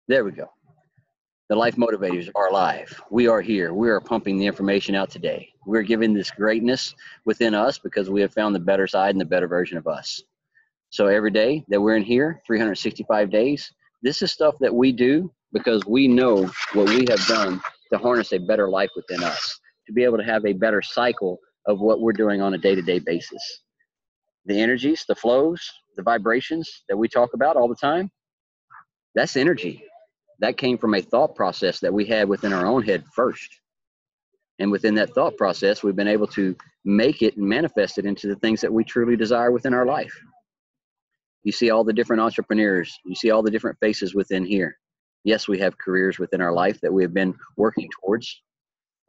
There we go. The life motivators are live. We are here. We are pumping the information out today. We're giving this greatness within us because we have found the better side and the better version of us. So every day that we're in here, 365 days, this is stuff that we do because we know what we have done to harness a better life within us, to be able to have a better cycle of what we're doing on a day-to-day basis. The energies, the flows, the vibrations that we talk about all the time, that's energy. That came from a thought process that we had within our own head first. And within that thought process, we've been able to make it and manifest it into the things that we truly desire within our life. You see all the different entrepreneurs. You see all the different faces within here. Yes, we have careers within our life that we have been working towards.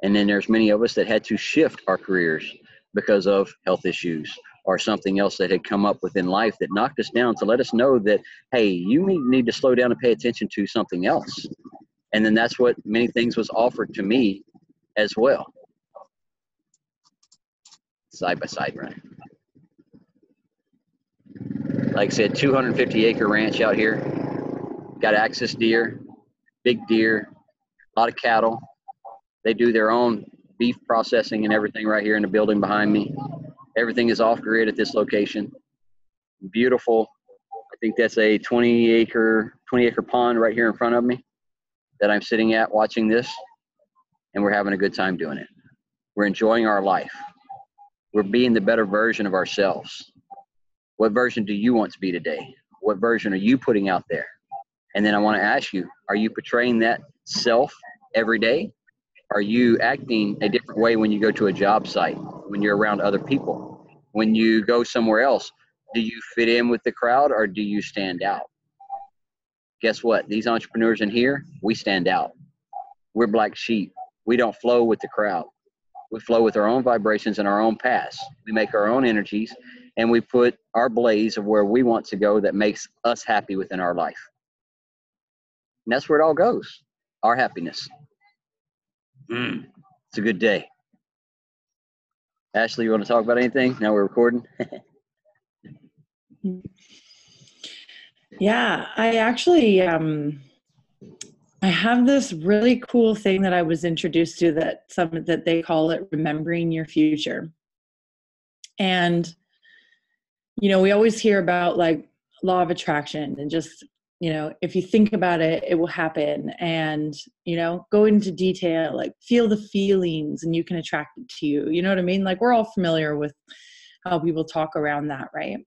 And then there's many of us that had to shift our careers because of health issues or something else that had come up within life that knocked us down to let us know that, hey, you need to slow down and pay attention to something else. And then that's what many things was offered to me as well. Side by side, Ryan. Like I said, 250-acre ranch out here. Got access deer, big deer, a lot of cattle. They do their own beef processing and everything right here in the building behind me. Everything is off grid at this location. Beautiful. I think that's a 20-acre pond right here in front of me that I'm sitting at watching this, and we're having a good time doing it. We're enjoying our life. We're being the better version of ourselves. What version do you want to be today? What version are you putting out there? And then I want to ask you, are you portraying that self every day? Are you acting a different way when you go to a job site, when you're around other people? When you go somewhere else, do you fit in with the crowd or do you stand out? Guess what? These entrepreneurs in here, we stand out. We're black sheep. We don't flow with the crowd. We flow with our own vibrations and our own paths. We make our own energies, and we put our blaze of where we want to go that makes us happy within our life. And that's where it all goes, our happiness. It's a good day. Ashley, you want to talk about anything? Now we're recording. Yeah, I actually, I have this really cool thing that I was introduced to that they call it remembering your future. And, we always hear about like law of attraction and just, if you think about it, it will happen. And, go into detail, like feel the feelings and you can attract it to you. You know what I mean? Like we're all familiar with how people talk around that, right?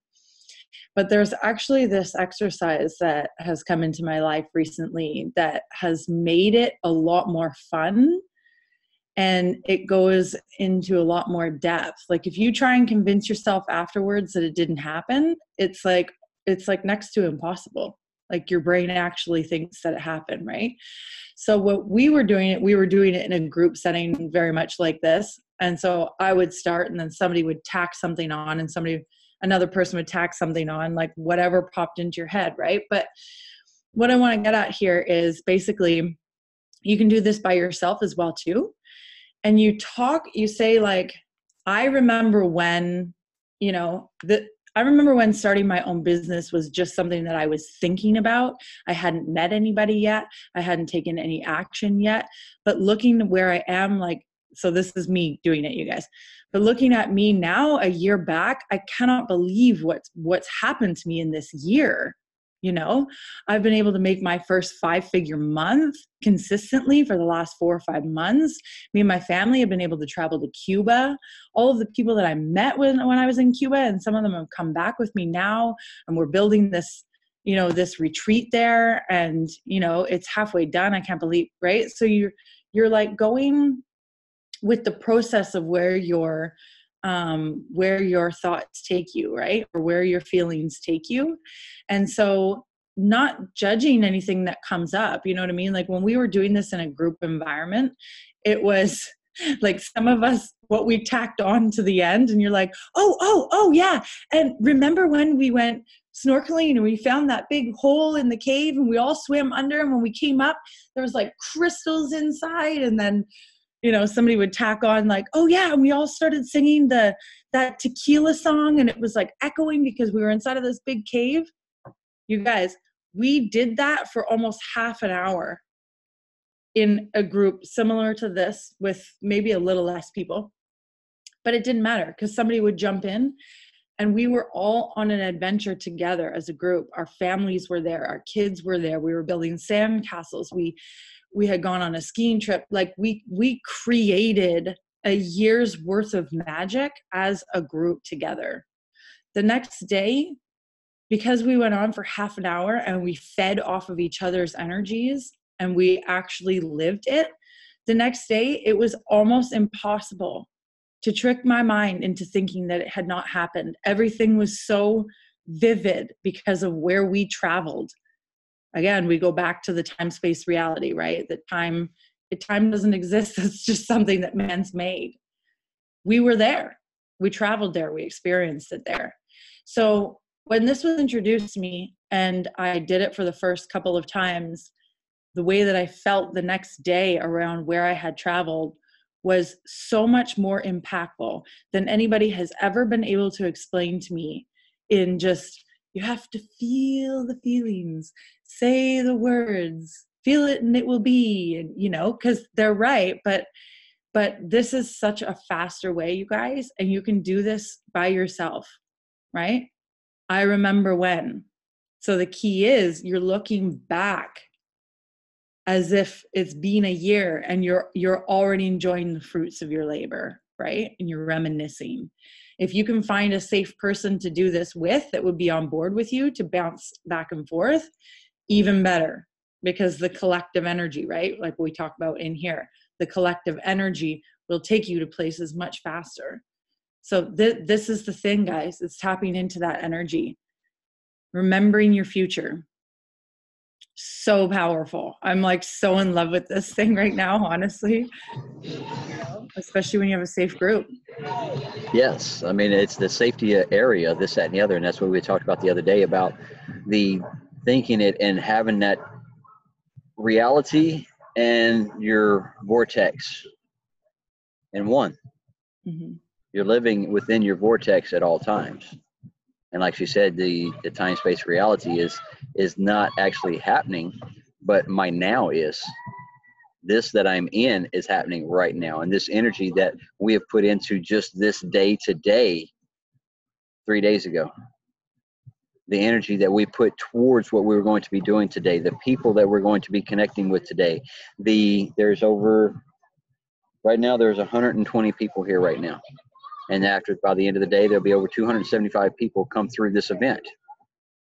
But there's actually this exercise that has come into my life recently that has made it a lot more fun. And it goes into a lot more depth. Like if you try and convince yourself afterwards that it didn't happen, it's like next to impossible. Like your brain actually thinks that it happened, right? So what we were doing it in a group setting very much like this. And so I would start and then somebody would tack something on and another person would tack something on, like whatever popped into your head, right? But what I want to get at here is basically you can do this by yourself as well too. And you say like, I remember when, I remember when starting my own business was just something that I was thinking about. I hadn't met anybody yet. I hadn't taken any action yet. But looking where I am, like, so this is me doing it, you guys. But looking at me now, a year back, I cannot believe what's happened to me in this year. I've been able to make my first 5-figure month consistently for the last 4 or 5 months. Me and my family have been able to travel to Cuba. All of the people that I met when I was in Cuba, and some of them have come back with me now, and we're building this, this retreat there, and it's halfway done. I can't believe, right? So you're like going with the process of where your thoughts take you, right? Or where your feelings take you. And so not judging anything that comes up, you know what I mean? Like when we were doing this in a group environment, it was like some of us, what we tacked on to the end, and you're like, oh, yeah. And remember when we went snorkeling and we found that big hole in the cave and we all swam under, and when we came up, there was like crystals inside. And then somebody would tack on like, oh yeah, and we all started singing that tequila song, and it was like echoing because we were inside of this big cave. You guys, we did that for almost half an hour in a group similar to this with maybe a little less people. But it didn't matter because somebody would jump in, and we were all on an adventure together as a group. Our families were there. Our kids were there. We were building sand castles. We had gone on a skiing trip. Like we created a year's worth of magic as a group together. The next day, because we went on for half an hour and we fed off of each other's energies and we actually lived it, the next day it was almost impossible to trick my mind into thinking that it had not happened. Everything was so vivid because of where we traveled. Again, we go back to the time-space reality, right? That time doesn't exist. It's just something that man's made. We were there. We traveled there. We experienced it there. So when this was introduced to me and I did it for the first couple of times, the way that I felt the next day around where I had traveled was so much more impactful than anybody has ever been able to explain to me in just, you have to feel the feelings, say the words, feel it and it will be, and you know, because they're right, but this is such a faster way, you guys, and you can do this by yourself, right? I remember when. So the key is you're looking back as if it's been a year and you're already enjoying the fruits of your labor, right? And you're reminiscing. If you can find a safe person to do this with that would be on board with you to bounce back and forth, even better, because the collective energy, right? Like we talk about in here, the collective energy will take you to places much faster. So this is the thing, guys. It's tapping into that energy. Remembering your future. So powerful. I'm like so in love with this thing right now, honestly. You know, especially when you have a safe group. Yes, I mean, it's the safety area, this, that, and the other, and that's what we talked about the other day about the thinking it and having that reality and your vortex in one. Mm-hmm. You're living within your vortex at all times. And like she said, the time-space reality is not actually happening, but my now is. This that I'm in is happening right now. And this energy that we have put into just this day today, 3 days ago, the energy that we put towards what we were going to be doing today, the people that we're going to be connecting with today. There's over, right now, there's 120 people here right now. And by the end of the day, there'll be over 275 people come through this event.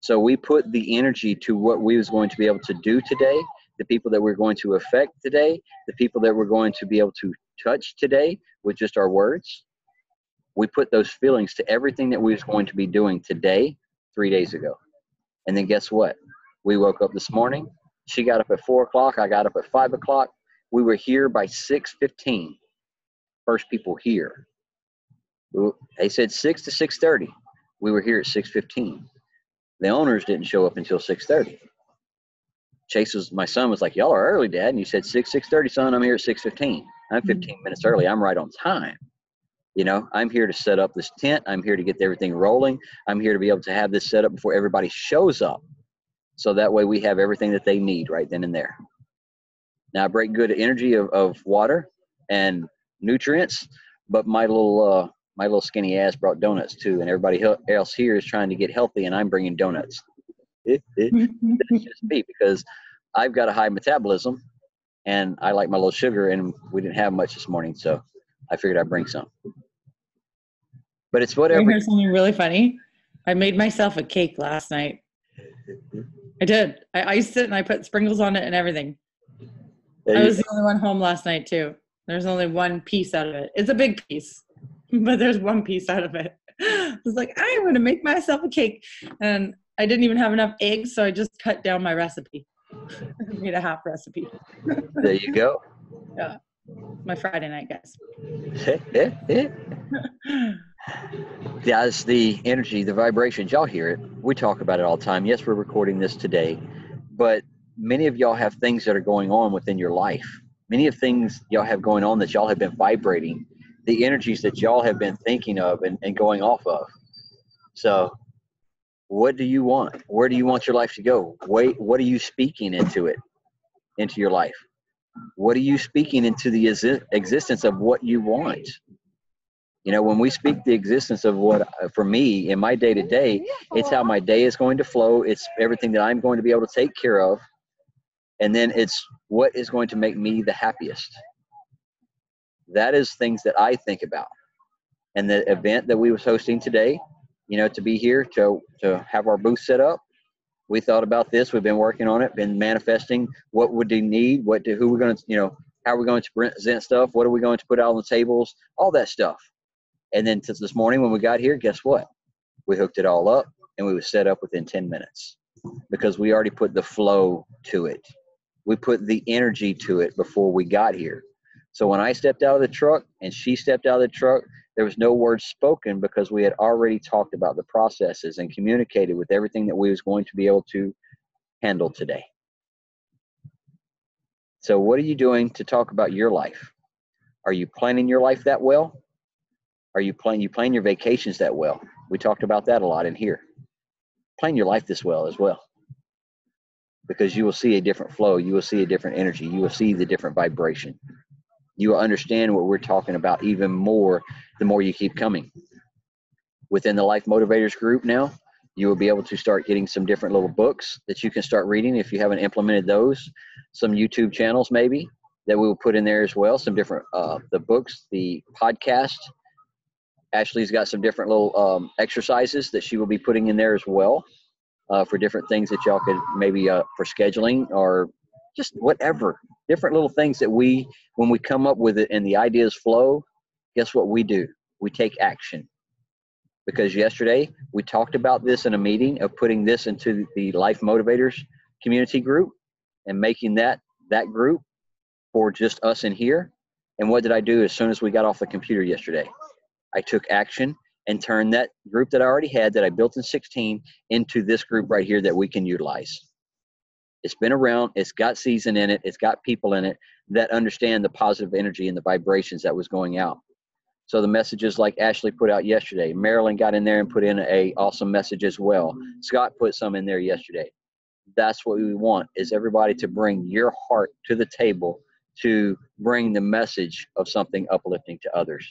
So we put the energy to what we was going to be able to do today, the people that we're going to affect today, the people that we're going to be able to touch today with just our words. We put those feelings to everything that we was going to be doing today, 3 days ago. And then guess what? We woke up this morning. She got up at 4 o'clock. I got up at 5 o'clock. We were here by 6:15. First people here. They said 6 to 6:30. We were here at 6:15. The owners didn't show up until 6:30. My son was like, y'all are early, Dad. And you said 6:30, son. I'm here at 6:15. I'm 15 minutes early. I'm right on time. You know, I'm here to set up this tent. I'm here to get everything rolling. I'm here to be able to have this set up before everybody shows up. So that way we have everything that they need right then and there. Now I break good energy of water and nutrients, but my little skinny ass brought donuts too, and everybody else here is trying to get healthy, and I'm bringing donuts. That's just me because I've got a high metabolism, and I like my little sugar, and we didn't have much this morning, so I figured I'd bring some. But it's whatever. You hear something really funny? I made myself a cake last night. I did. I iced it and I put sprinkles on it and everything. I was the only one home last night too. There's only one piece out of it. It's a big piece, but there's one piece out of it. I was like, I'm going to make myself a cake. And I didn't even have enough eggs, so I just cut down my recipe. I made a half recipe. There you go. Yeah. My Friday night, guys. Yeah, it's the energy, the vibrations. Y'all hear it. We talk about it all the time. Yes, we're recording this today, but many of y'all have things that are going on within your life. Many of things y'all have going on that y'all have been vibrating, the energies that y'all have been thinking of and going off of. So What do you want? Where do you want your life to go? Wait, what are you speaking into it, into your life? What are you speaking into the existence of what you want? You know, when we speak the existence of what, for me, in my day to day, it's how my day is going to flow. It's everything that I'm going to be able to take care of. And then it's what is going to make me the happiest. That is things that I think about. And the event that we was hosting today, you know, to be here, to have our booth set up, we thought about this. We've been working on it, been manifesting what would they need, who we're going to, you know, how we're going to present stuff, what are we going to put out on the tables, all that stuff. And then this morning when we got here, guess what? We hooked it all up and we was set up within 10 minutes because we already put the flow to it. We put the energy to it before we got here. So when I stepped out of the truck and she stepped out of the truck, there was no words spoken because we had already talked about the processes and communicated with everything that we was going to be able to handle today. So what are you doing to talk about your life? Are you planning your life that well? Are you plan your vacations that well? We talked about that a lot in here. Plan your life this well as well. Because you will see a different flow. You will see a different energy. You will see the different vibration. You will understand what we're talking about even more the more you keep coming. Within the Life Motivators group now, you will be able to start getting some different little books that you can start reading if you haven't implemented those. Some YouTube channels maybe that we will put in there as well. Some different, the books, the podcast. Ashley's got some different little exercises that she will be putting in there as well for different things that y'all could maybe for scheduling or just whatever. Different little things that when we come up with it and the ideas flow, guess what we do? We take action. Because yesterday we talked about this in a meeting of putting this into the Life Motivators community group and making that group for just us in here. And what did I do as soon as we got off the computer yesterday? I took action and turned that group that I already had that I built in 16 into this group right here that we can utilize. It's been around, it's got season in it, it's got people in it that understand the positive energy and the vibrations that was going out. So the messages like Ashley put out yesterday, Marilyn got in there and put in a awesome message as well. Scott put some in there yesterday. That's what we want, is everybody to bring your heart to the table to bring the message of something uplifting to others.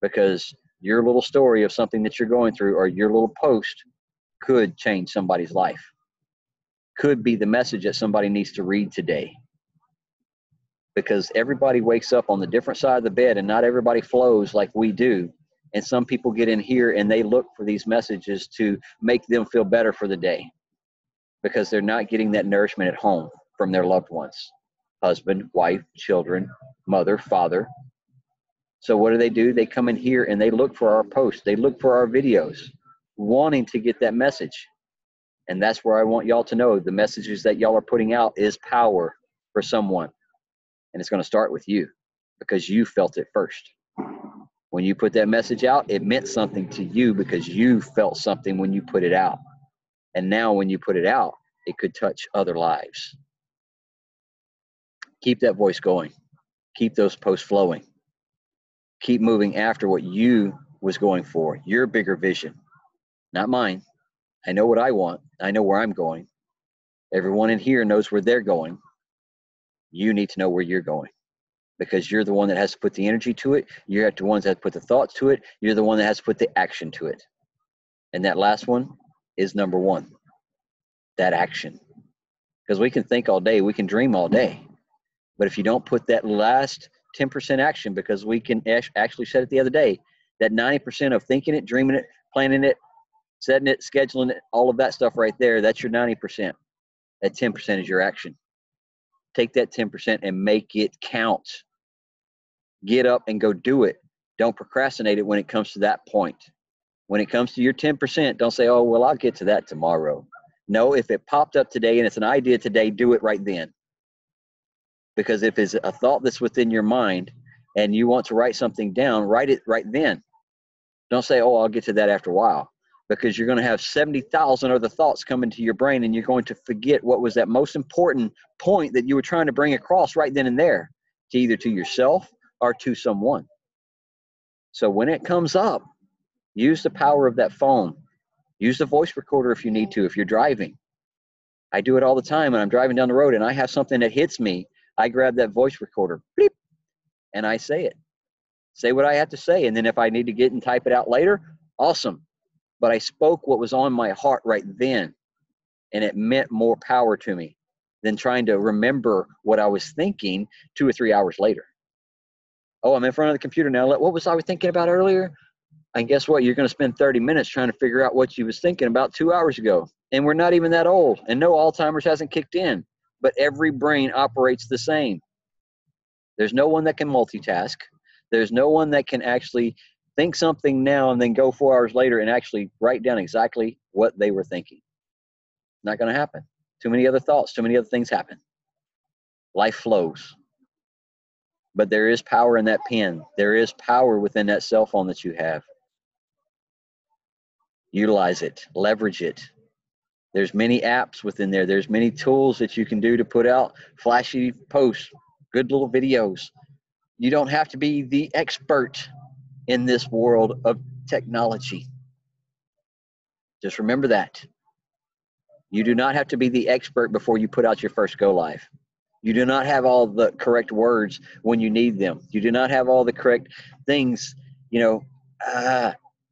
Because your little story of something that you're going through or your little post could change somebody's life. Could be the message that somebody needs to read today. Because everybody wakes up on the different side of the bed and not everybody flows like we do. And some people get in here and they look for these messages to make them feel better for the day because they're not getting that nourishment at home from their loved ones, husband, wife, children, mother, father. So what do? They come in here and they look for our posts. They look for our videos, wanting to get that message. And that's where I want y'all to know the messages that y'all are putting out is power for someone. And it's going to start with you because you felt it first. When you put that message out, it meant something to you because you felt something when you put it out. And now when you put it out, it could touch other lives. Keep that voice going. Keep those posts flowing. Keep moving after what you was going for, your bigger vision, not mine. I know what I want. I know where I'm going. Everyone in here knows where they're going. You need to know where you're going because you're the one that has to put the energy to it. You're the ones that have to put the thoughts to it. You're the one that has to put the action to it. And that last one is number one, that action. Because we can think all day, we can dream all day. But if you don't put that last 10% action, because we can actually said it the other day, that 90% of thinking it, dreaming it, planning it, setting it, scheduling it, all of that stuff right there, that's your 90%. That 10% is your action. Take that 10% and make it count. Get up and go do it. Don't procrastinate it when it comes to that point. When it comes to your 10%, don't say, oh, well, I'll get to that tomorrow. No, if it popped up today and it's an idea today, do it right then. Because if it's a thought that's within your mind and you want to write something down, write it right then. Don't say, oh, I'll get to that after a while. Because you're going to have 70,000 other thoughts come into your brain and you're going to forget what was that most important point that you were trying to bring across right then and there, to either to yourself or to someone. So when it comes up, use the power of that phone. Use the voice recorder if you need to, if you're driving. I do it all the time when I'm driving down the road and I have something that hits me. I grab that voice recorder, bleep, and I say it. Say what I have to say. And then if I need to get and type it out later, awesome. But I spoke what was on my heart right then, and it meant more power to me than trying to remember what I was thinking 2 or 3 hours later. Oh, I'm in front of the computer now. What was I thinking about earlier? And guess what? You're going to spend 30 minutes trying to figure out what you was thinking about 2 hours ago. And we're not even that old. And no, Alzheimer's hasn't kicked in. But every brain operates the same. There's no one that can multitask. There's no one that can actually think something now and then go 4 hours later and actually write down exactly what they were thinking. Not going to happen. Too many other thoughts, too many other things happen. Life flows. But there is power in that pen. There is power within that cell phone that you have. Utilize it, leverage it. There's many apps within there. There's many tools that you can do to put out flashy posts, good little videos. You don't have to be the expert in this world of technology. Just remember that. You do not have to be the expert before you put out your first go live. You do not have all the correct words when you need them. You do not have all the correct things, no,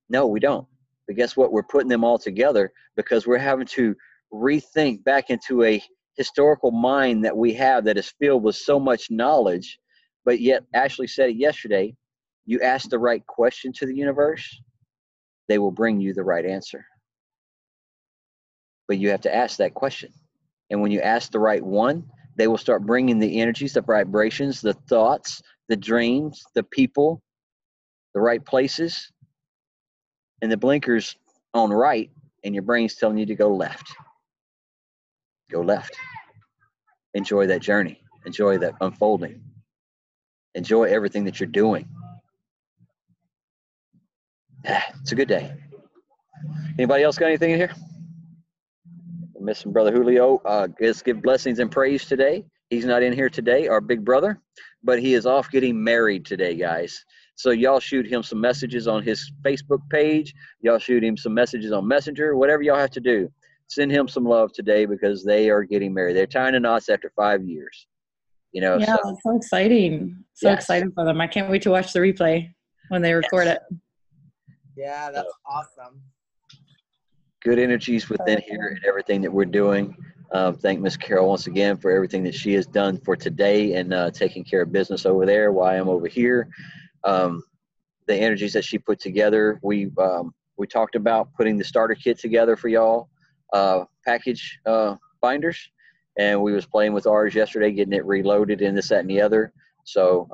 we don't. But guess what? We're putting them all together because we're having to rethink back into a historical mind that we have that is filled with so much knowledge. But yet, Ashley said it yesterday, you ask the right question to the universe, they will bring you the right answer. But you have to ask that question. And when you ask the right one, they will start bringing the energies, the vibrations, the thoughts, the dreams, the people, the right places, and the blinkers on right, and your brain's telling you to go left. Go left. Enjoy that journey. Enjoy that unfolding. Enjoy everything that you're doing. It's a good day. Anybody else got anything in here? We're missing Brother Julio. Let's give blessings and praise today. He's not in here today, our big brother, but he is off getting married today, guys. So y'all shoot him some messages on his Facebook page. Y'all shoot him some messages on Messenger, whatever y'all have to do. Send him some love today because they are getting married. They're tying the knots after 5 years. Yeah, so. That's so exciting. So yes. Excited for them. I can't wait to watch the replay when they record it. Yeah, that's awesome. Good energies within here and everything that we're doing. Thank Miss Carol once again for everything that she has done for today and taking care of business over there while I'm over here. The energies that she put together, we talked about putting the starter kit together for y'all, package binders, and we was playing with ours yesterday, getting it reloaded and this, that, and the other. So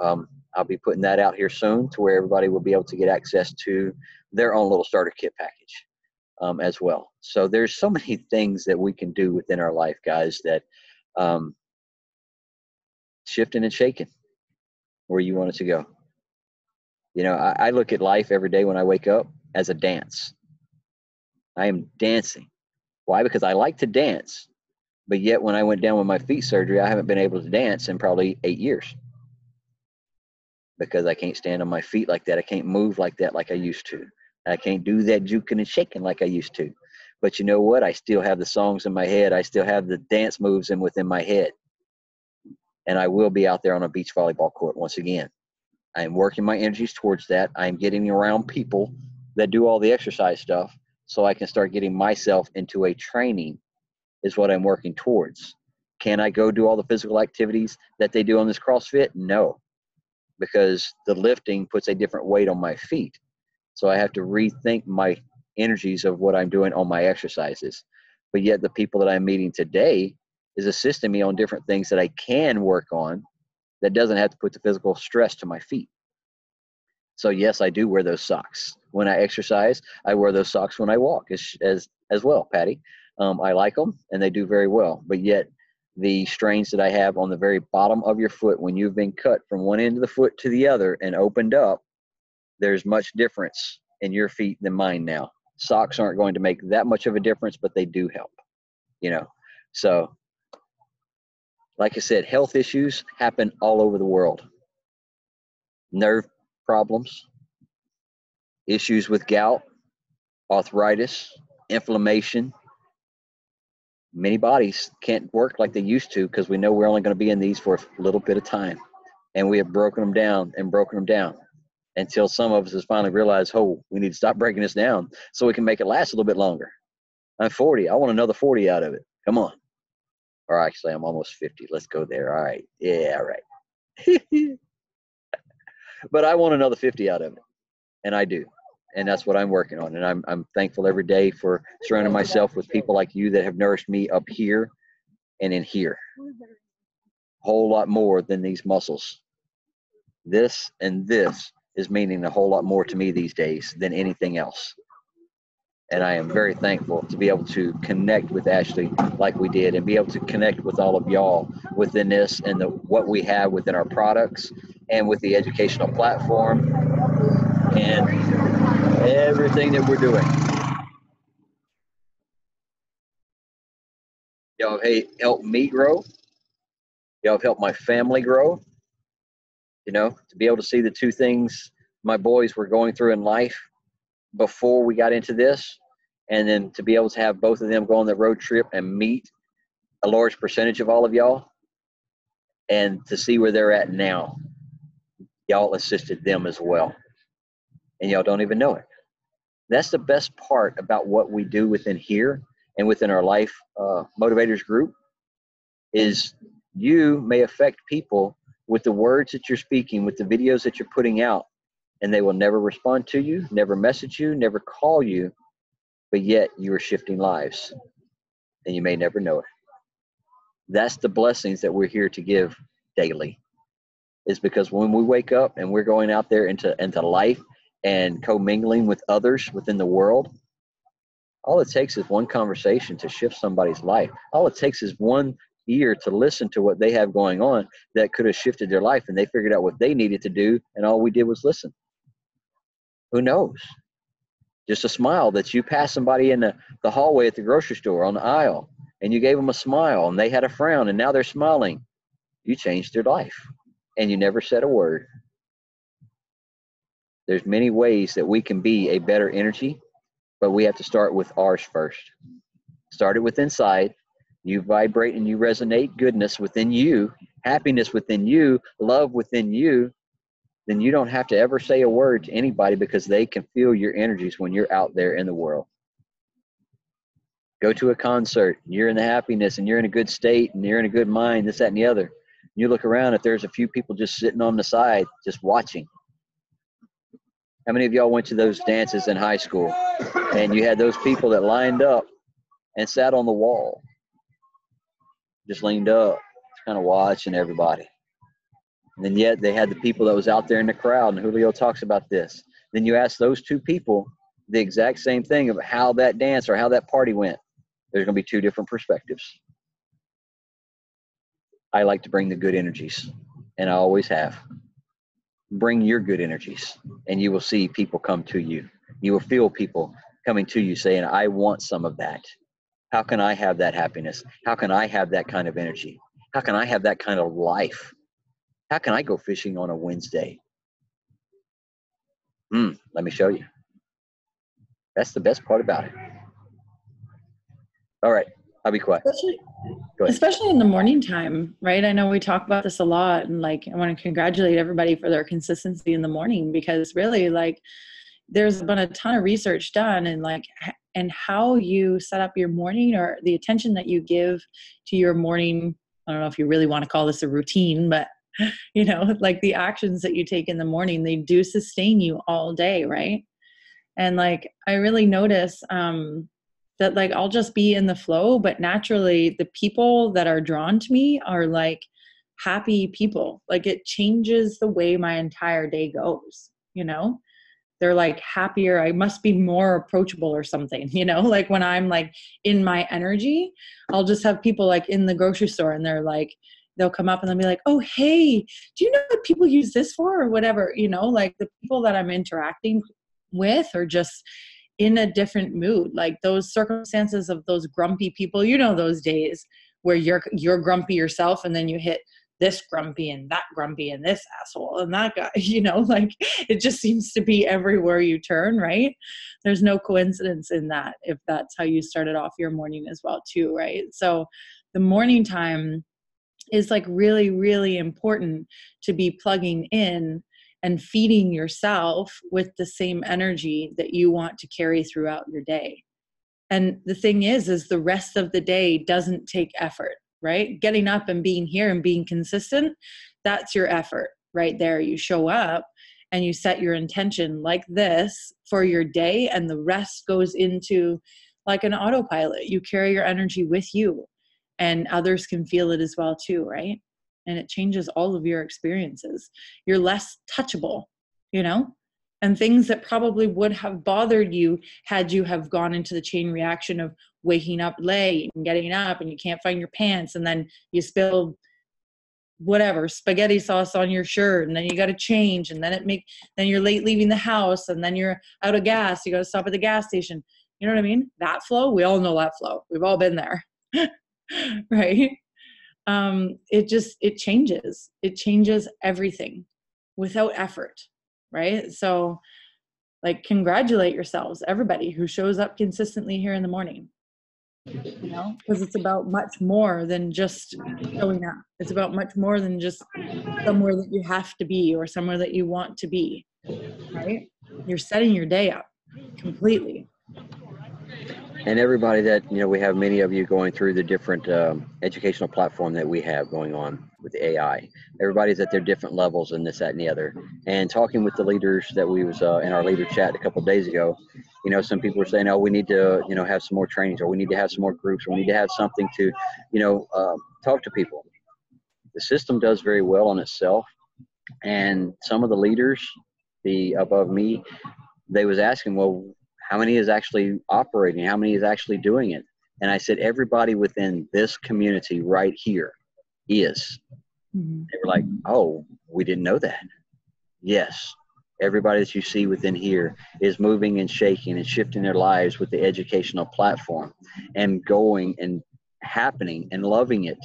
I'll be putting that out here soon to where everybody will be able to get access to their own little starter kit package. As well. So there's so many things that we can do within our life, guys, that shifting and shaking where you want it to go. I look at life every day when I wake up as a dance. I am dancing. Why? Because I like to dance, but yet when I went down with my feet surgery, I haven't been able to dance in probably 8 years because I can't stand on my feet like that. I can't move like that like I used to. I can't do that juking and shaking like I used to. But you know what? I still have the songs in my head. I still have the dance moves within my head. And I will be out there on a beach volleyball court once again. I am working my energies towards that. I am getting around people that do all the exercise stuff so I can start getting myself into a training is what I'm working towards. Can I go do all the physical activities that they do on this CrossFit? No, because the lifting puts a different weight on my feet. So I have to rethink my energies of what I'm doing on my exercises. But yet the people that I'm meeting today is assisting me on different things that I can work on that doesn't have to put the physical stress to my feet. So yes, I do wear those socks. When I exercise, I wear those socks when I walk as well, Patty. I like them and they do very well. But yet the strains that I have on the very bottom of your foot, when you've been cut from one end of the foot to the other and opened up, there's much difference in your feet than mine now. Socks aren't going to make that much of a difference, but they do help, So, like I said, health issues happen all over the world. Nerve problems, issues with gout, arthritis, inflammation. Many bodies can't work like they used to because we know we're only going to be in these for a little bit of time. And we have broken them down and broken them down until some of us has finally realized, oh, we need to stop breaking this down so we can make it last a little bit longer. I'm 40. I want another 40 out of it. Come on. Or actually, I'm almost 50. Let's go there. All right. Yeah, all right. But I want another 50 out of it. And I do. And that's what I'm working on. And I'm thankful every day for surrounding myself with people like you that have nourished me up here and in here. A whole lot more than these muscles. This and this is meaning a whole lot more to me these days than anything else. And I am very thankful to be able to connect with Ashley like we did and be able to connect with all of y'all within this and what we have within our products and with the educational platform and everything that we're doing. Y'all have helped me grow. Y'all have helped my family grow. You know, to be able to see the two things my boys were going through in life before we got into this, and then to be able to have both of them go on the road trip and meet a large percentage of all of y'all and to see where they're at now. Y'all assisted them as well. And y'all don't even know it. That's the best part about what we do within here and within our Life Motivators group is you may affect people with the words that you're speaking, with the videos that you're putting out, and they will never respond to you, never message you, never call you, but yet you are shifting lives, and you may never know it. That's the blessings that we're here to give daily, is because when we wake up and we're going out there into life and commingling with others within the world, all it takes is one conversation to shift somebody's life. All it takes is one ear to listen to what they have going on that could have shifted their life, and they figured out what they needed to do, and all we did was listen. Who knows? Just a smile that you pass somebody in the hallway at the grocery store on the aisle, and you gave them a smile, and they had a frown, and now they're smiling. You changed their life, and you never said a word. There's many ways that we can be a better energy, but we have to start with ours first. Start it with inside. You vibrate and you resonate goodness within you, happiness within you, love within you. Then you don't have to ever say a word to anybody because they can feel your energies when you're out there in the world. Go to a concert, you're in the happiness and you're in a good state and you're in a good mind, this, that, and the other. You look around, if there's a few people just sitting on the side, just watching. How many of y'all went to those dances in high school and you had those people that lined up and sat on the wall, just leaned up, kind of watching everybody? And then yet they had the people that was out there in the crowd, and Julio talks about this. Then you ask those two people the exact same thing of how that dance or how that party went. There's going to be two different perspectives. I like to bring the good energies, and I always have. Bring your good energies, and you will see people come to you. You will feel people coming to you saying, I want some of that. How can I have that happiness? How can I have that kind of energy? How can I have that kind of life? How can I go fishing on a Wednesday? Let me show you. That's the best part about it. All right, I'll be quiet. Especially in the morning time, right? I know we talk about this a lot, and like I want to congratulate everybody for their consistency in the morning, because really, like, there's been a ton of research done, and how you set up your morning or the attention that you give to your morning. I don't know if you really want to call this a routine, but you know, like the actions that you take in the morning, they do sustain you all day, right? And like I really notice that like I'll just be in the flow, but naturally the people that are drawn to me are like happy people. Like it changes the way my entire day goes, you know? They're like happier. I must be more approachable or something, you know? Like when I'm like in my energy, I'll just have people like in the grocery store and they're like, they'll come up and they'll be like, oh, hey, do you know what people use this for or whatever? You know, like the people that I'm interacting with are just in a different mood. Like those circumstances of those grumpy people, you know, those days where you're grumpy yourself and then you hit this grumpy and that grumpy and this asshole and that guy, you know, like it just seems to be everywhere you turn, right? There's no coincidence in that if that's how you started off your morning as well too, right? So the morning time is like really, really important to be plugging in and feeding yourself with the same energy that you want to carry throughout your day. And the thing is the rest of the day doesn't take effort, right? Getting up and being here and being consistent, that's your effort right there. You show up and you set your intention like this for your day, and the rest goes into like an autopilot. You carry your energy with you, and others can feel it as well too, right? And it changes all of your experiences. You're less touchable, you know? And things that probably would have bothered you had you have gone into the chain reaction of waking up late and getting up and you can't find your pants, and then you spill whatever spaghetti sauce on your shirt, and then you got to change, and then you're late leaving the house, and then you're out of gas, you got to stop at the gas station. You know what I mean? That flow, we all know that flow. We've all been there. Right? It changes everything without effort, right? So like, congratulate yourselves, everybody who shows up consistently here in the morning, you know, because it's about much more than just showing up. It's about much more than just somewhere that you have to be or somewhere that you want to be, right? You're setting your day up completely. And everybody that, you know, we have many of you going through the different educational platform that we have going on with AI. Everybody's at their different levels in this, that, and the other. And talking with the leaders that we was in our leader chat a couple of days ago, you know, some people were saying, oh, we need to, you know, have some more trainings, or we need to have some more groups, or we need to have something to, you know, talk to people. The system does very well on itself. And some of the leaders, the above me, they was asking, well, how many is actually operating? How many is actually doing it? And I said, everybody within this community right here is. Mm-hmm. They were like, oh, we didn't know that. Yes. Everybody that you see within here is moving and shaking and shifting their lives with the educational platform and going and happening and loving it.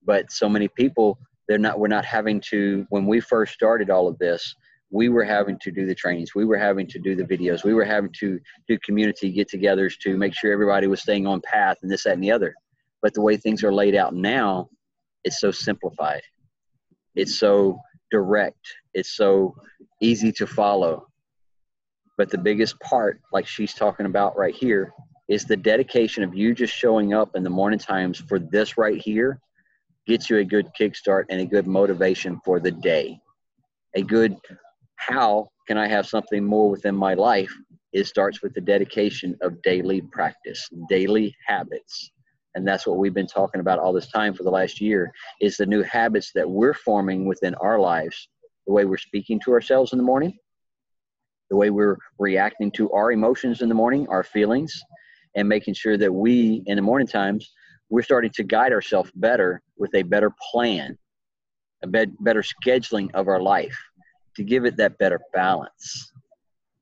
But so many people, we're not having to, when we first started all of this, we were having to do the trainings. We were having to do the videos. We were having to do community get-togethers to make sure everybody was staying on path and this, that, and the other. But the way things are laid out now, it's so simplified. It's so direct. It's so easy to follow. But the biggest part, like she's talking about right here, is the dedication of you just showing up in the morning times for this right here gets you a good kickstart and a good motivation for the day. A good, how can I have something more within my life? It starts with the dedication of daily practice, daily habits. And that's what we've been talking about all this time for the last year, is the new habits that we're forming within our lives, the way we're speaking to ourselves in the morning, the way we're reacting to our emotions in the morning, our feelings, and making sure that we, in the morning times, we're starting to guide ourselves better with a better plan, a better scheduling of our life to give it that better balance.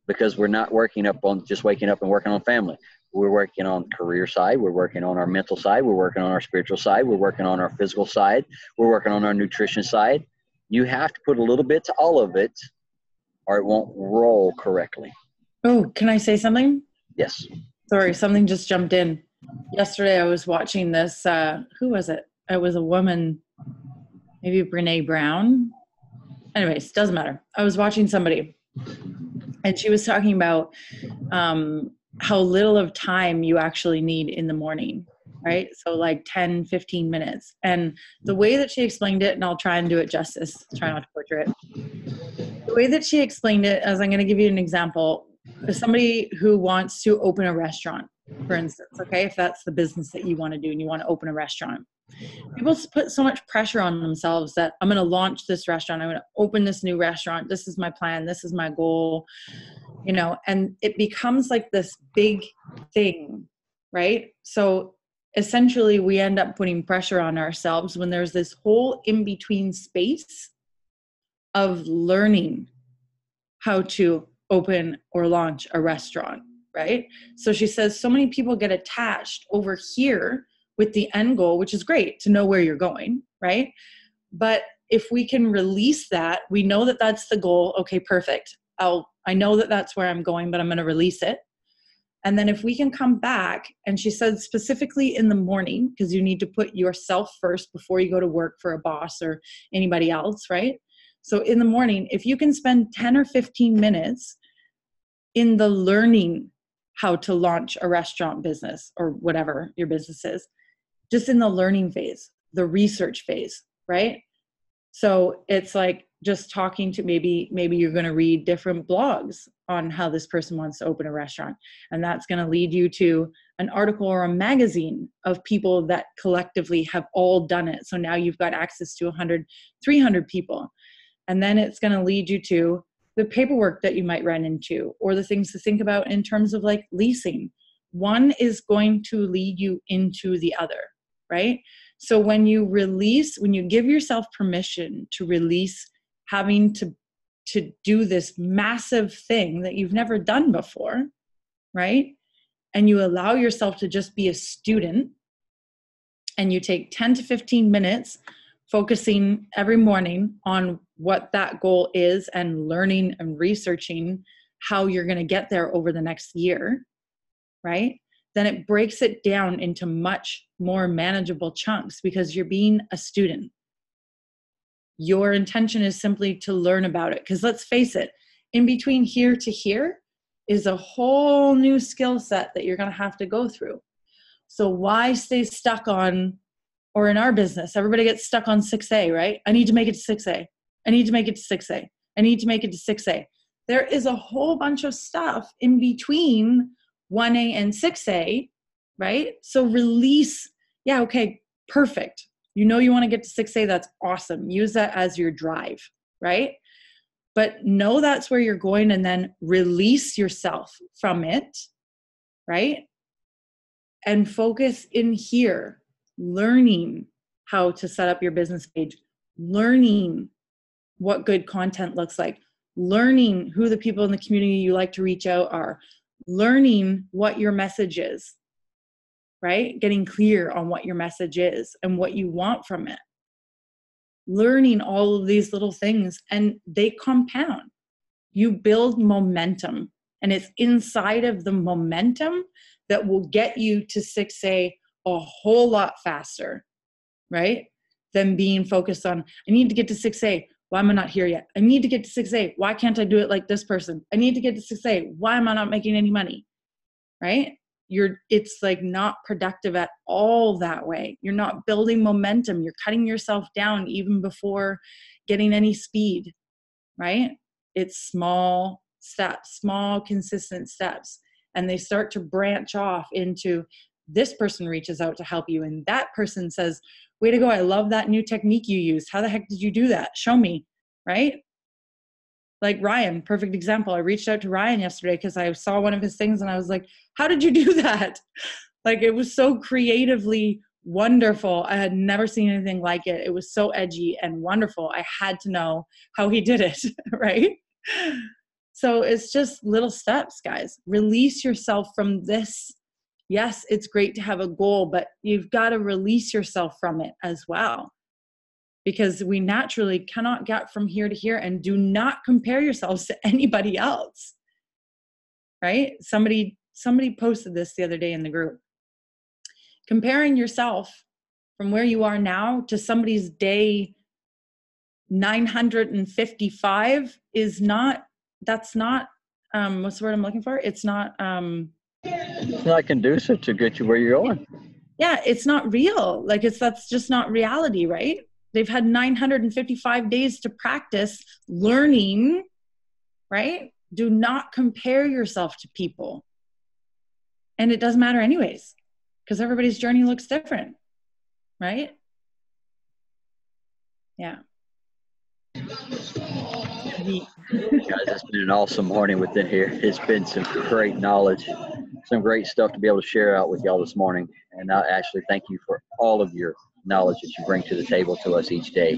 Because we're not working up on just waking up and working on family. We're working on career side. We're working on our mental side. We're working on our spiritual side. We're working on our physical side. We're working on our nutrition side. You have to put a little bit to all of it, or it won't roll correctly. Oh, can I say something? Yes. Sorry, something just jumped in. Yesterday I was watching this, who was it? It was a woman, maybe Brene Brown. Anyways, doesn't matter. I was watching somebody, and she was talking about how little of time you actually need in the morning, right? So like 10, 15 minutes. And the way that she explained it, and I'll try and do it justice, try not to butcher it. The way that she explained it, as I'm going to give you an example, is somebody who wants to open a restaurant, for instance, okay? If that's the business that you want to do and you want to open a restaurant. People put so much pressure on themselves that I'm going to launch this restaurant. I'm going to open this new restaurant. This is my plan. This is my goal, you know, and it becomes like this big thing, right? So essentially we end up putting pressure on ourselves when there's this whole in-between space of learning how to open or launch a restaurant, right? So she says so many people get attached over here with the end goal, which is great to know where you're going, right? But if we can release that, we know that that's the goal. Okay, perfect. I know that that's where I'm going, but I'm going to release it. And then if we can come back, and she said specifically in the morning, because you need to put yourself first before you go to work for a boss or anybody else, right? So in the morning, if you can spend 10 or 15 minutes in the learning how to launch a restaurant business or whatever your business is, just in the learning phase, the research phase, right? So it's like just talking to maybe you're going to read different blogs on how this person wants to open a restaurant. And that's going to lead you to an article or a magazine of people that collectively have all done it. So now you've got access to 100, 300 people. And then it's going to lead you to the paperwork that you might run into, or the things to think about in terms of like leasing. One is going to lead you into the other, right? So when you give yourself permission to release having to do this massive thing that you've never done before, right? And you allow yourself to just be a student, and you take 10 to 15 minutes focusing every morning on what that goal is and learning and researching how you're going to get there over the next year, right? Then it breaks it down into much more manageable chunks because you're being a student. Your intention is simply to learn about it. Because let's face it, in between here to here is a whole new skill set that you're going to have to go through. So why stay stuck on, or in our business, everybody gets stuck on 6A, right? I need to make it to 6A. I need to make it to 6A. I need to make it to 6A. There is a whole bunch of stuff in between 1A and 6A, right? So release, yeah, okay, perfect. You know you want to get to 6A, that's awesome. Use that as your drive, right? But know that's where you're going, and then release yourself from it, right? And focus in here, learning how to set up your business page, learning what good content looks like, learning who the people in the community you like to reach out are, learning what your message is, right? Getting clear on what your message is and what you want from it. Learning all of these little things, and they compound. You build momentum, and it's inside of the momentum that will get you to 6A a whole lot faster, right? Than being focused on, I need to get to 6A. Why am I not here yet? I need to get to 6A. Why can't I do it like this person? I need to get to 6A. Why am I not making any money? Right? It's like not productive at all that way. You're not building momentum. You're cutting yourself down even before getting any speed, right? It's small steps, small, consistent steps. And they start to branch off into, this person reaches out to help you, and that person says, way to go, I love that new technique you used. How the heck did you do that? Show me, right? Like Ryan, perfect example. I reached out to Ryan yesterday because I saw one of his things and I was like, how did you do that? Like, it was so creatively wonderful. I had never seen anything like it. It was so edgy and wonderful. I had to know how he did it, right? So it's just little steps, guys. Release yourself from this. Yes, it's great to have a goal, but you've got to release yourself from it as well. Because we naturally cannot get from here to here, and do not compare yourselves to anybody else, right? Somebody posted this the other day in the group. Comparing yourself from where you are now to somebody's day 955 is not, that's not, what's the word I'm looking for? It's not conducive to get you where you're going. Yeah, it's not real. Like, that's just not reality, right? They've had 955 days to practice learning, right? Do not compare yourself to people. And it doesn't matter anyways, because everybody's journey looks different, right? Yeah. Guys, it's been an awesome morning within here. It's been some great knowledge, some great stuff to be able to share out with y'all this morning. And I actually thank you for all of your knowledge that you bring to the table to us each day,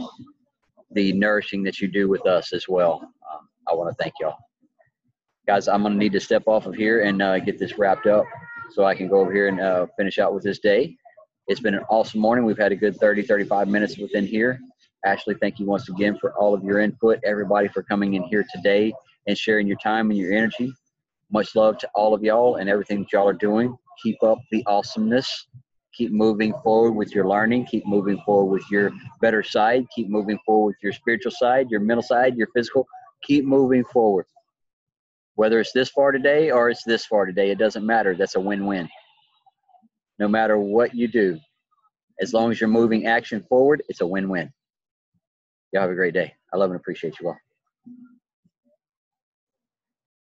the nourishing that you do with us as well. I want to thank y'all. Guys, I'm going to need to step off of here and get this wrapped up so I can go over here and finish out with this day. It's been an awesome morning. We've had a good 30, 35 minutes within here. Ashley, thank you once again for all of your input. Everybody for coming in here today and sharing your time and your energy. Much love to all of y'all and everything that y'all are doing. Keep up the awesomeness. Keep moving forward with your learning. Keep moving forward with your better side. Keep moving forward with your spiritual side, your mental side, your physical. Keep moving forward. Whether it's this far today or it's this far today, it doesn't matter. That's a win-win. No matter what you do, as long as you're moving action forward, it's a win-win. Y'all have a great day. I love and appreciate you all.